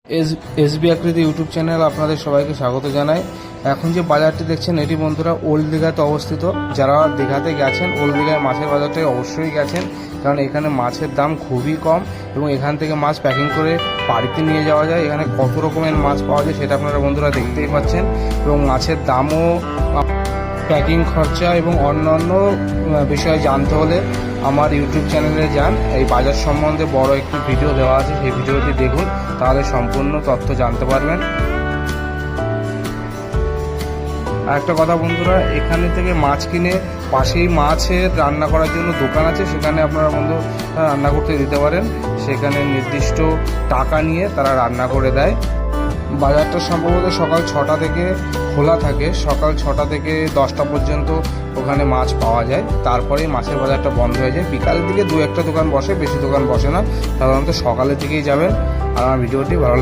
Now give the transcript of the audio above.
SB আকৃতি YouTube channel আপনাদের সবাইকে স্বাগত জানাই। এখন যে বাজারটি দেখছেন এটি বন্ধুরা ওল্ড দীঘাতে অবস্থিত। যারা দীঘাতে গেছেন ওল্ড দীঘায় মাছের বাজারটায় অবশ্যই গেছেন, কারণ এখানে মাছের দাম খুবই কম এবং এখান থেকে মাছ প্যাকিং করে বাড়িতে নিয়ে যাওয়া যায়। এখানে কত রকমের মাছ পাওয়া যায় সেটা আপনারা বন্ধুরা দেখতেই পাচ্ছেন, এবং মাছের দামও, প্যাকিং খরচা এবং অন্যান্য বিষয়ে জানতে হলে আমার ইউটিউব চ্যানেলে যান। এই বাজার সম্বন্ধে বড় একটি ভিডিও দেওয়া আছে, সেই ভিডিওটি দেখুন, তাহলে সম্পূর্ণ তথ্য জানতে পারবেন। আর একটা কথা বন্ধুরা, এখানে থেকে মাছ কিনে পাশেই মাছের রান্না করার জন্য দোকান আছে, সেখানে আপনারা বন্ধু রান্না করতে দিতে পারেন। সেখানে নির্দিষ্ট টাকা নিয়ে তারা রান্না করে দেয়। বাজারটা সম্ভবত সকাল 6টা থেকে খোলা থাকে, সকাল 6টা থেকে 10টা পর্যন্ত ওখানে মাছ পাওয়া যায়। তারপরেই মাছের বাজারটা বন্ধ হয়ে যায়। বিকালের দিকে দু একটা দোকান বসে, বেশি দোকান বসে না, সাধারণত সকালের দিকেই যাবেন। আর আমার ভিডিওটি ভালো